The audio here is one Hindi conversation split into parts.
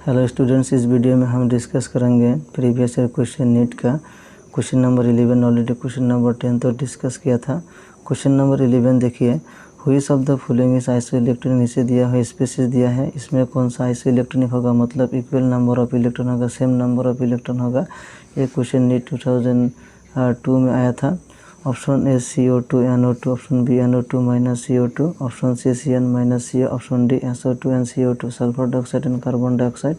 हेलो स्टूडेंट्स, इस वीडियो में हम डिस्कस करेंगे प्रीवियस ईयर क्वेश्चन नीट का। Question number 11 already question number 10 तो डिस्कस किया था। क्वेश्चन नंबर 11 देखिए, which of the following is isoelectronic, नीचे दिया है स्पीशीज दिया है, इसमें कौन सा आइसोइलेक्ट्रॉनिक होगा, मतलब इक्वल नंबर ऑफ इलेक्ट्रॉन होगा, सेम नंबर ऑफ इलेक्ट्रॉन होगा। ये क्वेश्चन नीट 2002 में आया था। Option A CO2 NO2, option B NO2 minus CO2, option C CN minus CO, option D SO2 and CO2, sulphur dioxide and carbon dioxide.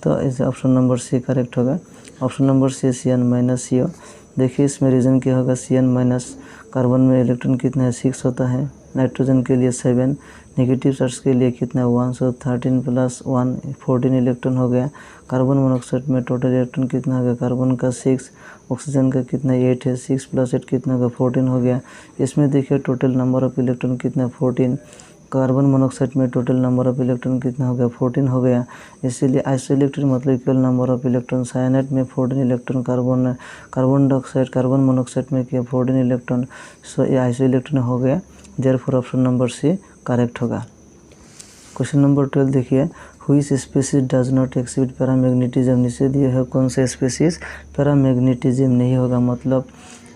तो इस ऑप्शन नंबर सी करेक्ट होगा। Option number C CN minus CO। देखिए इसमें रीज़न क्या होगा, CN माइनस कार्बन में इलेक्ट्रॉन कितना है 6 होता है, नाइट्रोजन के लिए 7, नेगेटिव चार्ज के लिए कितना 1, सो 13 + 1 14 इलेक्ट्रॉन हो गया। कार्बन मोनोऑक्साइड में टोटल इलेक्ट्रॉन कितना हो गया, कार्बन का 6, ऑक्सीजन का कितना 8 है, 6 + 8 कितना होगा 14 हो गया। इसमें देखिए टोटल नंबर ऑफ इलेक्ट्रॉन कितना 14, कार्बन मोनोऑक्साइड में टोटल नंबर ऑफ इलेक्ट्रॉन कितना हो गया 14 हो गया। इसीलिए आइसोइलेक्ट्रॉनिक मतलब equal number of electron. Cyanide में 14 electron, carbon dioxide carbon monoxide में किया 14 इलेक्ट्रॉन, सो ये आइसोइलेक्ट्रॉनिक हो गया। Therefore option number C correct होगा। क्वेश्चन नंबर 12 देखिए, which species does not exhibit paramagnetism, नीचे दिए है कौन सा स्पीशीज पैरामैग्नेटिज्म नहीं होगा, मतलब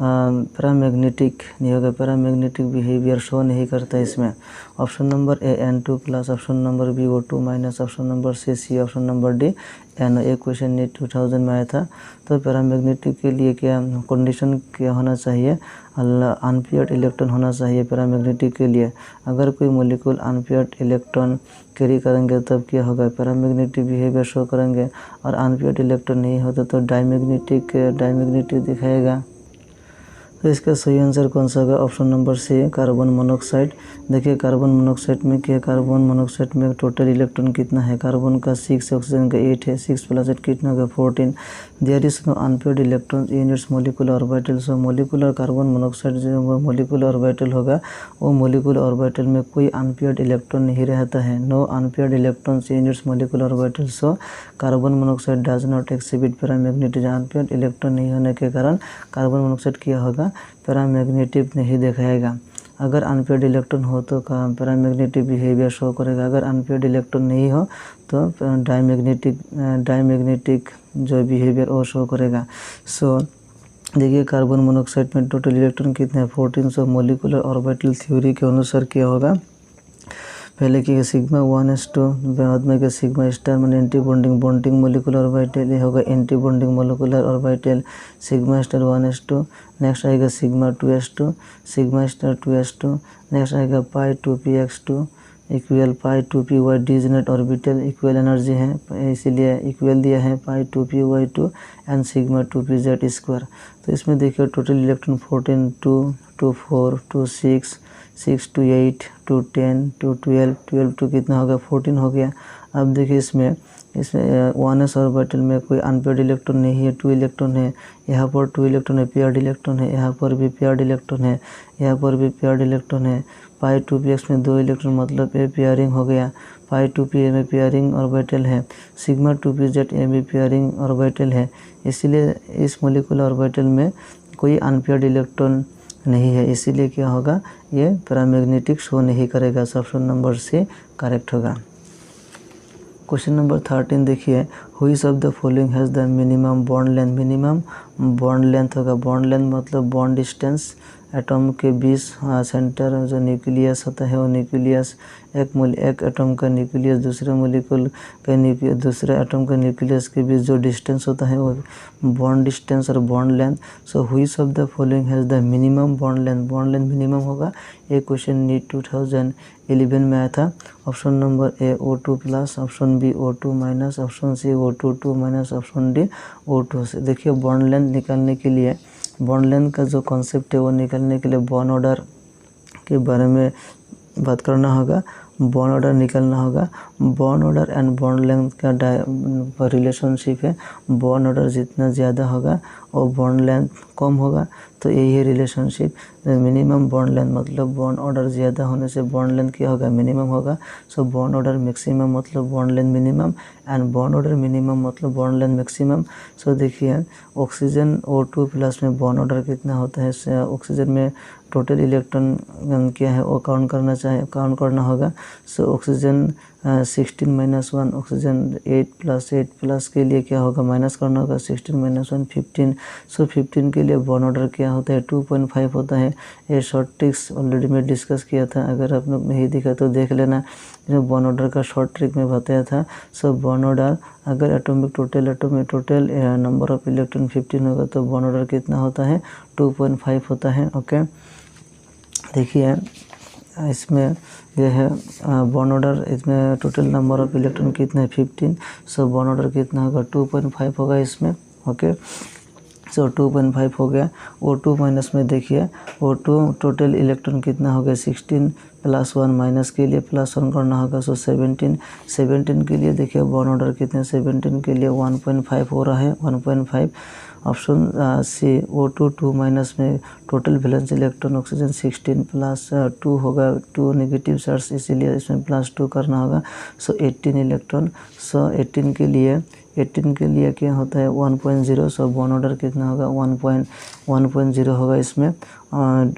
पैरामैग्नेटिक नहीं होगा, पैरामैग्नेटिक बिहेवियर शो नहीं करता इसमें। Option number A N2+, option number B O2 minus, option number C C, option number D NO। एक क्वेश्चन नीट 2000 में आया था। तो पैरामैग्नेटिक के लिए क्या कंडीशन क्या होना चाहिए, अनपेयर्ड इलेक्ट्रॉन होना चाहिए पैरामैग्नेटिक के लिए। अगर कोई मॉलिक्यूल अनपेयर्ड इलेक्ट्रॉन कैरी करेंगे तब क्या होगा, पैरामैग्नेटिक बिहेवियर शो करेंगे, और अनपेयर्ड इलेक्ट्रॉन नहीं होता तो डायमैग्नेटिक दिखाएगा। तो इसका सही आंसर कौन सा होगा, option number C carbon monoxide. देखिए कार्बन मोनोऑक्साइड में क्या, कार्बन मोनोऑक्साइड में टोटल इलेक्ट्रॉन कितना है, कार्बन का 6, ऑक्सीजन का 8 है, 6 + 8 कितना होगा 14। There is no unpaired electron in its molecular orbital. So molecular carbon monoxide जो मोलिकुलर ऑर्बिटल होगा, वो मोलिकुलर ऑर्बिटल में कोई अनपेयर्ड इलेक्ट्रॉन नहीं रहता है, no unpaired electrons in its molecular orbital. So carbon monoxide does not exhibit paramagnetism, unpaired electron नहीं होने के कारण कार्बन मोनोऑक्साइड क्या होगा, पैरामैग्नेटिक नहीं दिखाएगा। अगर अनपेयर्ड इलेक्ट्रॉन हो तो पैरामैग्नेटिक बिहेवियर शो करेगा, अगर अनपेयर्ड इलेक्ट्रॉन नहीं हो तो डायमैग्नेटिक जो बिहेवियर वो शो करेगा। सो देखिए कार्बन मोनोऑक्साइड में टोटल इलेक्ट्रॉन कितने हैं 14। सो मोलिकुलर ऑर्बिटल थ्योरी के अनुसार क्या होगा, पहले की सिग्मा 1s2, बाद में के सिग्मा स्टार मैंने एंटी बॉन्डिंग मोलिकुलर ऑर्बिटल, ये होगा anti bonding molecular orbital sigma star 1s2। Next आएगा sigma 2s2, sigma star 2s2। Next आएगा pi 2px2 equal pi 2py degenerate orbital, equal energy है इसीलिए इक्वल दिया है पाई 2py2 एंड सिग्मा 2pz²। तो इसमें देखिए टोटल इलेक्ट्रॉन 14, 2, 2, 4, 2, 6, 6, 2, 8, 2, 10, 2, 12, 12 2 कितना होगा 14 हो गया। अब देखिए इसमें 1s ऑर्बिटल में कोई अनपेयर्ड इलेक्ट्रॉन नहीं है, 2 इलेक्ट्रॉन है, यहाँ पर 2 इलेक्ट्रॉन है, पेयर्ड इलेक्ट्रॉन है, यहाँ पर भी पेयर्ड इलेक्ट्रॉन है, यहाँ पर भी पेयर्ड इलेक्ट्रॉन है। पाई 2px में 2 इलेक्ट्रॉन मतलब ए पेयरिंग हो गया, पाई 2p में पेयरिंग ऑर्बिटल है, सिग्मा 2pz ए भी पेयरिंग ऑर्बिटल है, इसीलिए इस मोलिकुलर ऑर्बिटल में कोई अनपेयर्ड इलेक्ट्रॉन नहीं है, इसीलिए क्या होगा, ये पैरामैग्नेटिक शो नहीं करेगा। ऑप्शन नंबर सी करेक्ट होगा। क्वेश्चन नंबर 13 देखिए, which of the following has the minimum bond length, minimum bond length होगा, बॉन्ड लेंथ मतलब बॉन्ड डिस्टेंस एटम के बीच सेंटर जो न्यूक्लियस होता है वो न्यूक्लियस एक एटम का न्यूक्लियस दूसरे मोलिकुल के दूसरे एटम का न्यूक्लियस के बीच जो डिस्टेंस होता है वो बॉन्ड डिस्टेंस और bond length. So which of the following has the minimum bond length minimum होगा। ये क्वेश्चन नीट 2011 में आया था। Option number A O2+, option B O2 minus, option C O2 minus, option D O2 से। देखिए बॉन्ड लेंथ निकालने के लिए, बॉन्ड लेंथ का जो कॉन्सेप्ट है वो निकालने के लिए बॉन्ड ऑर्डर के बारे में बात करना होगा, बॉन्ड ऑर्डर निकालना होगा। Bond order and bond length का रिलेशनशिप है, बॉन्ड ऑर्डर जितना ज़्यादा होगा और बॉन्ड लेंथ कम होगा, तो यही है रिलेशनशिप। मिनिमम बॉन्ड लेंथ मतलब बॉन्ड ऑर्डर ज़्यादा होने से बॉन्ड लेंथ क्या होगा, मिनिमम होगा। सो बॉन्ड ऑर्डर मैक्सिमम मतलब bond length minimum, and bond order minimum मतलब बॉन्ड लेंथ मैक्सिमम। सो देखिए ऑक्सीजन O2+ में बॉन्ड ऑर्डर कितना होता है, ऑक्सीजन में टोटल इलेक्ट्रॉन क्या है वो काउंट करना होगा। सो ऑक्सीजन 16 - 1 ऑक्सीजन 8 प्लस के लिए क्या होगा, माइनस करना होगा 16 - 1 15। सो 15 के लिए बॉन्ड ऑर्डर क्या होता है 2.5 होता है। ये शॉर्ट ट्रिक्स ऑलरेडी मैं डिस्कस किया था, अगर आप लोग नहीं दिखा तो देख लेना। जो बॉन्ड ऑर्डर का शॉर्ट ट्रिक में बताया था। सो बॉन्ड ऑर्डर अगर atomic total number of electron 15 होगा तो बॉन्ड ऑर्डर कितना होता है 2.5 होता है। ओके, देखिए इसमें यह है बॉन्ड ऑर्डर, इसमें टोटल नंबर ऑफ इलेक्ट्रॉन कितना है 15। सो बॉन्ड ऑर्डर कितना होगा 2.5 होगा इसमें। ओके, सो 2.5 हो गया। O2 माइनस में देखिए O2 टोटल इलेक्ट्रॉन कितना हो गया 16 + 1 माइनस के लिए +1 करना होगा। सो 17 के लिए देखिए बॉन्ड ऑर्डर कितने 17 के लिए 1.5 हो रहा है 1.5। ऑप्शन सी O2 2 माइनस में टोटल वैलेंस इलेक्ट्रॉन ऑक्सीजन 16 + 2 होगा, 2 नेगेटिव चार्ज इसीलिए इसमें +2 करना होगा। सो 18 इलेक्ट्रॉन। सो 18 के लिए क्या होता है 1.0। सो बॉन्ड ऑर्डर कितना होगा 1.0 होगा इसमें।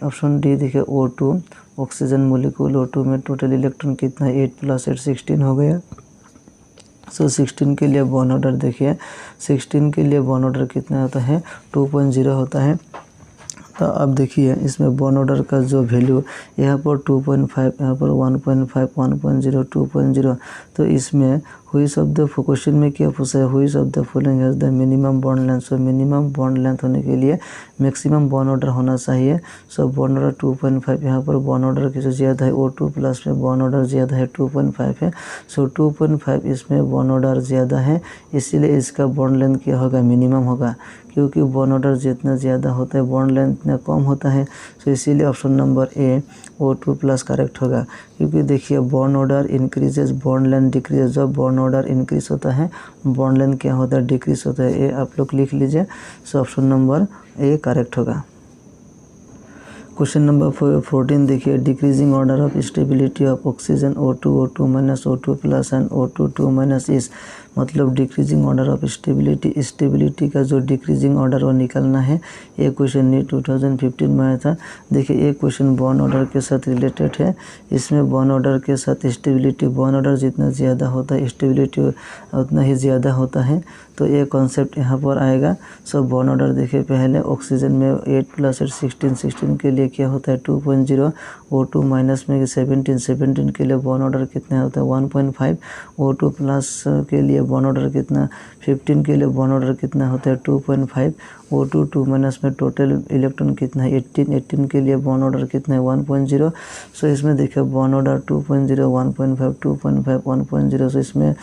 ऑप्शन डी देखिए O2 ऑक्सीजन मोलिक्यूल O2 में टोटल इलेक्ट्रॉन कितना है 8 + 8 16 हो गया। सो 16 के लिए बॉन्ड ऑर्डर देखिए 16 के लिए बॉन्ड ऑर्डर कितना होता है 2.0 होता है। तो अब देखिए इसमें बॉन्ड ऑर्डर का जो वैल्यू यहाँ पर 2.5, यहाँ पर 1.5, 1.0, 2.0। तो इसमें हुई शब्द क्वेश्चन में क्या पूछा है, हुई शब्द following has the minimum bond length. So minimum bond length होने के लिए मैक्सिमम बॉन्ड ऑर्डर होना चाहिए। सो बॉन्ड ऑर्डर 2.5, यहाँ पर बॉन्ड ऑर्डर की जो ज़्यादा है O2 प्लस में बॉन्ड ऑर्डर ज़्यादा है 2.5 है। सो 2.5 इसमें बॉन्ड ऑर्डर ज़्यादा है, इसीलिए इसका बॉन्ड लेंथ क्या होगा मिनिमम होगा, क्योंकि बॉन्ड ऑर्डर जितना ज़्यादा होता है बॉन्ड लेंथ इतना कम होता है। सो इसीलिए option number A O2 plus correct होगा। क्योंकि देखिए bond order increases bond length decreases, जब बॉन्ड ऑर्डर इंक्रीज होता है बॉन्ड लेंथ क्या होता है डिक्रीज होता है। ये आप लोग लिख लीजिए। So option number A correct होगा। क्वेश्चन नंबर 14 देखिए decreasing order of stability of oxygen O2 O2 plus and O2 2 इस मतलब डिक्रीजिंग ऑर्डर ऑफ स्टेबिलिटी का जो डिक्रीजिंग ऑर्डर वो निकालना है। ये क्वेश्चन नीट 2015 में आया था। देखिए ये क्वेश्चन बॉन्ड ऑर्डर के साथ रिलेटेड है। इसमें बॉन्ड ऑर्डर के साथ स्टेबिलिटी, बॉन्ड ऑर्डर जितना ज़्यादा होता है स्टेबिलिटी उतना ही ज़्यादा होता है। तो ये कॉन्सेप्ट यहाँ पर आएगा। सो बॉन्ड ऑर्डर देखिए पहले ऑक्सीजन में 8 + 8 16 के लिए क्या होता है 2.0। O2 माइनस में 17 के लिए बॉन्ड ऑर्डर कितना होता है 1.5। O2 प्लस के लिए बॉन्ड ऑर्डर कितना 15 के लिए बॉन्ड ऑर्डर कितना होता है 2.5। O2 2 माइनस में टोटल इलेक्ट्रॉन कितना है 18 के लिए बॉन्ड ऑर्डर कितना है 1.0। सो इसमें देखिए बॉन्ड ऑर्डर 2.0 1.5 2.5 1.0। सो इसमें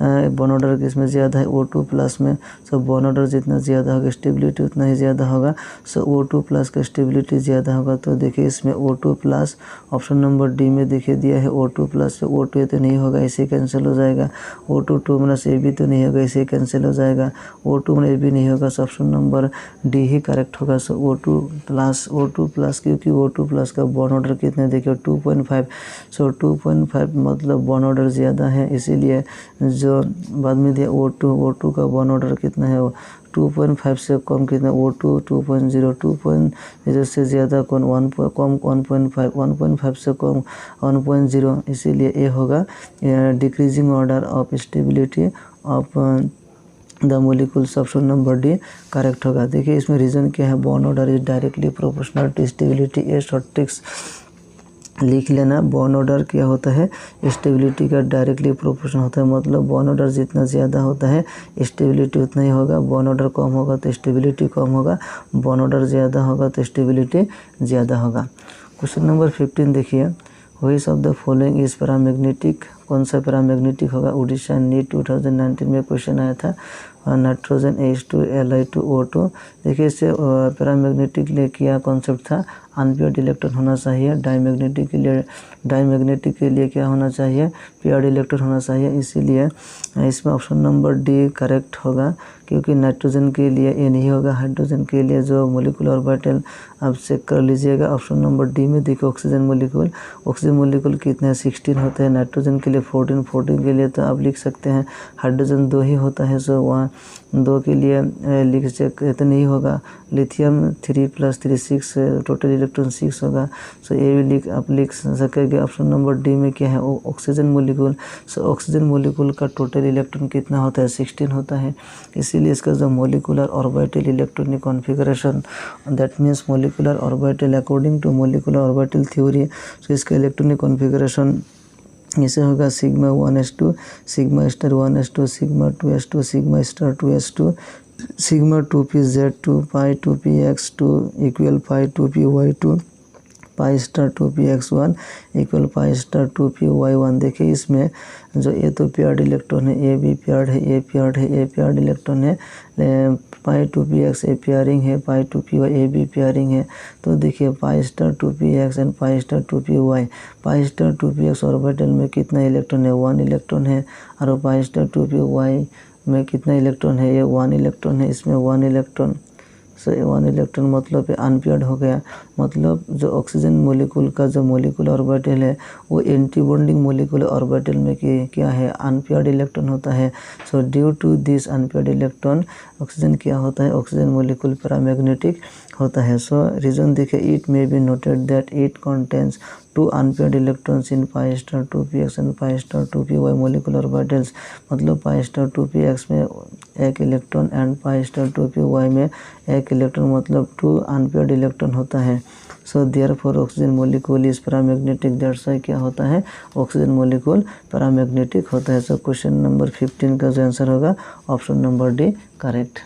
बॉन्ड ऑर्डर इसमें ज़्यादा है O2 प्लस में। सो बॉन्ड ऑर्डर जितना ज़्यादा होगा स्टेबिलिटी उतना ही ज़्यादा होगा। सो O2 प्लस का स्टेबिलिटी ज़्यादा होगा। तो देखिए इसमें O2 plus option number D में देखिए दिया है O2 प्लस। O2 ये तो नहीं होगा, इसे कैंसिल हो जाएगा। O2 2 - ए भी तो नहीं होगा, इसे कैंसिल हो जाएगा। O2 ए भी नहीं होगा। सो ऑप्शन नंबर डी ही करेक्ट होगा। सो O2 प्लस क्योंकि O2 प्लस का बॉन्ड ऑर्डर कितने देखिए 2.5। सो 2.5 मतलब बॉन्ड ऑर्डर ज़्यादा है, इसीलिए जो बाद में दिया O2 का बॉन्ड ऑर्डर कितना है 2.5 से कम कितना O2 2.0 2.0 से ज़्यादा कौन 1.5 1.5 से कम 1.0, इसीलिए ये होगा decreasing order of stability of the molecules. Option number D correct होगा। देखिए इसमें रीज़न क्या है, bond order is directly proportional to stability. ये शॉर्ट ट्रिक्स लिख लेना। बॉन्ड ऑर्डर क्या होता है स्टेबिलिटी का डायरेक्टली प्रोपोर्शनल होता है, मतलब बॉन्ड ऑर्डर जितना ज़्यादा होता है स्टेबिलिटी उतना ही होगा। बॉन्ड ऑर्डर कम होगा तो स्टेबिलिटी कम होगा, बॉन्ड ऑर्डर ज़्यादा होगा तो स्टेबिलिटी ज़्यादा होगा। क्वेश्चन नंबर 15 देखिए which of the following is paramagnetic. कौन सा पैरामैग्नेटिक होगा। उड़ीसा नीट 2019 में क्वेश्चन आया था। Nitrogen H2 Li2 O2। देखिए इससे पैरामैग्नेटिक लिए क्या कॉन्सेप्ट था, अनपेयर्ड इलेक्ट्रॉन होना चाहिए। डाईमैग्नेटिक के लिए क्या होना चाहिए, पेयर्ड इलेक्ट्रॉन होना चाहिए। इसीलिए इसमें ऑप्शन नंबर डी करेक्ट होगा, क्योंकि नाइट्रोजन के लिए ये नहीं होगा। हाइड्रोजन के लिए जो मोलिकुलर ऑर्बिटल आप चेक कर लीजिएगा। ऑप्शन नंबर डी में देखिए ऑक्सीजन मोलिकुल कितने हैं 16 होते हैं। नाइट्रोजन के लिए 14 के लिए तो आप लिख सकते हैं। हाइड्रोजन 2 ही होता है, सो वहाँ 2 के लिए लिख चेक तो नहीं होगा। लिथियम 3 + 3 6 टोटल इलेक्ट्रॉन 6 होगा। सो ये भी आप लिख सकेंगे। ऑप्शन नंबर डी में क्या है, oxygen molecule. So oxygen molecule का टोटल इलेक्ट्रॉन कितना होता है, 16 होता है। इसीलिए इसका जो molecular orbital electronic configuration, that means molecular orbital according to molecular orbital theory. So इसका इलेक्ट्रॉनिक कॉन्फ़िगरेशन इसे होगा sigma 1s2, sigma star 1s2, sigma 2s2, sigma star 2s2, sigma 2pz2, pi 2px2 equal pi 2py2, pi star 2px1 equal pi star 2py1। देखिए इसमें जो ए तो पेयर्ड इलेक्ट्रॉन है, ए भी पेयर्ड है, ए पेयर्ड है, ए पेयर्ड इलेक्ट्रॉन है। पाई 2px ए पेयरिंग है, पाई 2py ए भी पेयरिंग है। तो देखिए पाई star 2px and pi star 2py, pi star 2px orbital में कितना इलेक्ट्रॉन है, 1 इलेक्ट्रॉन है। और पाई स्टार 2py में कितना इलेक्ट्रॉन है, ये 1 इलेक्ट्रॉन है, इसमें 1 इलेक्ट्रॉन। सो 1 इलेक्ट्रॉन मतलब अनपेयर्ड हो गया। मतलब जो ऑक्सीजन मोलिक्यूल का जो मोलिकुलर ऑर्बिटल है वो एंटी बॉन्डिंग मोलिकुलर ऑर्बिटल में क्या है, अनपेयर्ड इलेक्ट्रॉन होता है। So due to this unpaired electron oxygen क्या होता है, ऑक्सीजन मोलिक्यूल पैरामैग्नेटिक होता है। सो रीजन देखिए, it may be noted that it contains 2 unpaired electrons in pi star 2px and pi star 2py molecular orbitals. मतलब पाई स्टार 2px में 1 electron and pi star 2py में 1 इलेक्ट्रॉन, मतलब 2 अनपेयर्ड इलेक्ट्रॉन होता है। So therefore oxygen molecule is paramagnetic, that's why क्या होता है, ऑक्सीजन मोलिक्यूल पैरामैग्नेटिक होता है। सो क्वेश्चन नंबर 15 का जो आंसर होगा ऑप्शन नंबर डी करेक्ट।